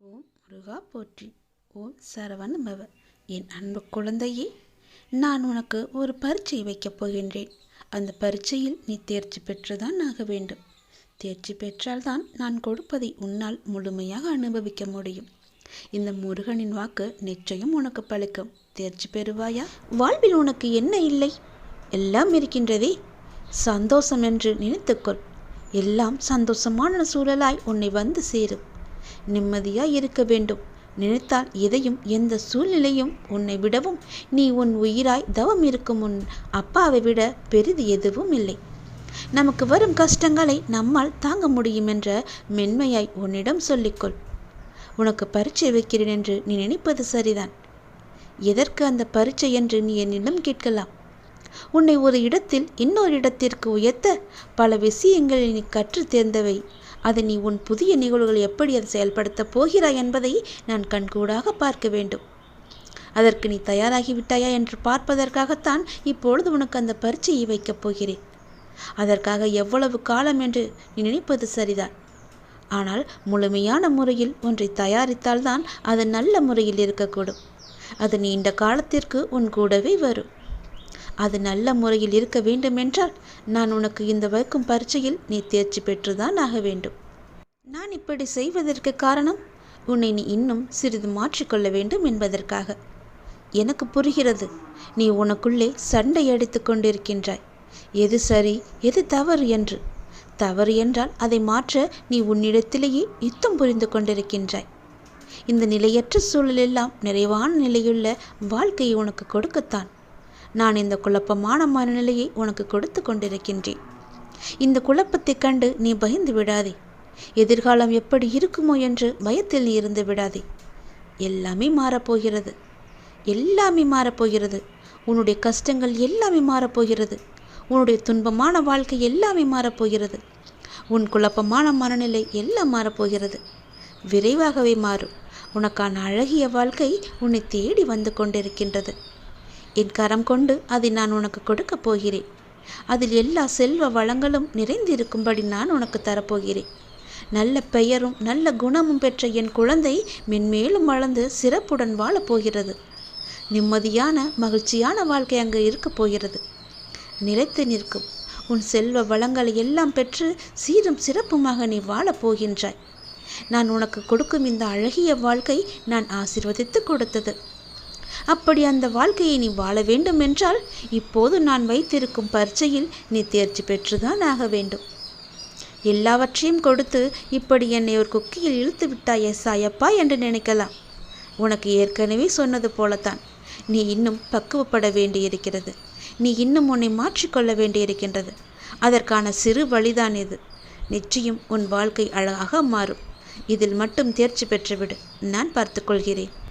ஓம் முருகா போற்றி. ஓம் சரவண பவ. என் அன்பு குழந்தையே, நான் உனக்கு ஒரு பரீட்சை வைக்கப் போகின்றேன். அந்த பரீட்சையில் நீ தேர்ச்சி பெற்றுதான் ஆக வேண்டும். தேர்ச்சி பெற்றால்தான் நான் கொடுப்பதை உன்னால் முழுமையாக அனுபவிக்க முடியும். இந்த முருகனின் வாக்கு நிச்சயம் உனக்கு பலிக்கும். தேர்ச்சி பெறுவாயா? வாழ்வில் உனக்கு என்ன இல்லை? எல்லாம் இருக்கின்றதே. சந்தோஷம் என்று நினைத்துக்கொள். எல்லாம் சந்தோஷமான சூழலாய் உன்னை வந்து சேரும். நிம்மதியாய் இருக்க வேண்டும். நினைத்தால் எதையும் எந்த சூழ்நிலையும் உன்னை விடவும் நீ உன் உயிராய் தவம் இருக்கும் உன் அப்பாவை விட பெரிது எதுவும் இல்லை. நமக்கு வரும் கஷ்டங்களை நம்மால் தாங்க முடியும் என்ற மென்மையாய் உன்னிடம் சொல்லிக்கொள். உனக்கு பரீட்சை வைக்கிறேன் என்று நீ நினைப்பது சரிதான். எதற்கு அந்த பரீட்சை என்று நீ என்னிடம் கேட்கலாம். உன்னை ஒரு இடத்தில் இன்னொரு இடத்திற்கு உயர்த்த பல விஷயங்களை நீ கற்று தேர்ந்தவை. அதை நீ உன் புதிய நிகழ்வுகளை எப்படி அதை செயல்படுத்தப் போகிறாய் என்பதை நான் கண்கூடாக பார்க்க வேண்டும். அதற்கு நீ தயாராகிவிட்டாயா என்று பார்ப்பதற்காகத்தான் இப்பொழுது உனக்கு அந்த பரீட்சையை வைக்கப் போகிறேன். அதற்காக எவ்வளவு காலம் என்று நீ நினைப்பது சரிதான். ஆனால் முழுமையான முறையில் ஒன்றை தயாரித்தால்தான் அது நல்ல முறையில் இருக்கக்கூடும். அது நீண்ட காலத்திற்கு உன் கூடவே வரும். அது நல்ல முறையில் இருக்க வேண்டுமென்றால் நான் உனக்கு இந்த வைக்கும் பரீட்சையில் நீ தேர்ச்சி பெற்றுதான் ஆக வேண்டும். நான் இப்படி செய்வதற்கு காரணம் உன்னை நீ இன்னும் சிறிது மாற்றிக்கொள்ள வேண்டும் என்பதற்காக. எனக்கு புரிகிறது, நீ உனக்குள்ளே சண்டை அடித்து கொண்டிருக்கின்றாய். எது சரி எது தவறு என்று. தவறு என்றால் அதை மாற்ற நீ உன்னிடத்திலேயே யுத்தம் புரிந்து கொண்டிருக்கின்றாய். இந்த நிலையற்ற சூழலெல்லாம் நிறைவான நிலையுள்ள வாழ்க்கையை உனக்கு கொடுக்கத்தான் நான் இந்த குழப்பமான மனநிலையை உனக்கு கொடுத்து கொண்டிருக்கின்றேன். இந்த குழப்பத்தை கண்டு நீ பயந்து விடாதே. எதிர்காலம் எப்படி இருக்குமோ என்று பயத்தில் நீ இருந்து விடாதே. எல்லாமே மாறப்போகிறது. எல்லாமே மாறப்போகிறது. உன்னுடைய கஷ்டங்கள் எல்லாமே மாறப்போகிறது. உன்னுடைய துன்பமான வாழ்க்கை எல்லாமே மாறப்போகிறது. உன் குழப்பமான மனநிலை எல்லாம் மாறப்போகிறது. விரைவாகவே மாறும். உனக்கான அழகிய வாழ்க்கை உன்னை தேடி வந்து கொண்டிருக்கின்றது. என் கரம் கொண்டு அதை நான் உனக்கு கொடுக்கப் போகிறேன். அதில் எல்லா செல்வ வளங்களும் நிறைந்திருக்கும்படி நான் உனக்கு தரப்போகிறேன். நல்ல பெயரும் நல்ல குணமும் பெற்ற என் குழந்தை மென்மேலும் வளர்ந்து சிறப்புடன் வாழப்போகிறது. நிம்மதியான மகிழ்ச்சியான வாழ்க்கை அங்கு இருக்கப் போகிறது. நிலைத்து நிற்கும் உன் செல்வ வளங்களை எல்லாம் பெற்று சீரும் சிறப்புமாக நீ வாழப்போகின்றாய். நான் உனக்கு கொடுக்கும் இந்த அழகிய வாழ்க்கை நான் ஆசீர்வதித்து கொடுத்தது. அப்படி அந்த வாழ்க்கையை நீ வாழ வேண்டும் என்றால் இப்போது நான் வைத்திருக்கும் பரீட்சையில் நீ தேர்ச்சி பெற்றுதான் ஆக வேண்டும். எல்லாவற்றையும் கொடுத்து இப்படி என்னை ஒரு குக்கியில் இழுத்து விட்டாயே சாயப்பா என்று நினைக்கலாம். உனக்கு ஏற்கனவே சொன்னது போலத்தான். நீ இன்னும் பக்குவப்பட வேண்டியிருக்கிறது. நீ இன்னும் உன்னை மாற்றிக்கொள்ள வேண்டியிருக்கின்றது. அதற்கான சிறு வழிதான் இது. நிச்சயம் உன் வாழ்க்கை அழகாக மாறும். இதில் மட்டும் தேர்ச்சி பெற்றுவிடு. நான் பார்த்துக்கொள்கிறேன்.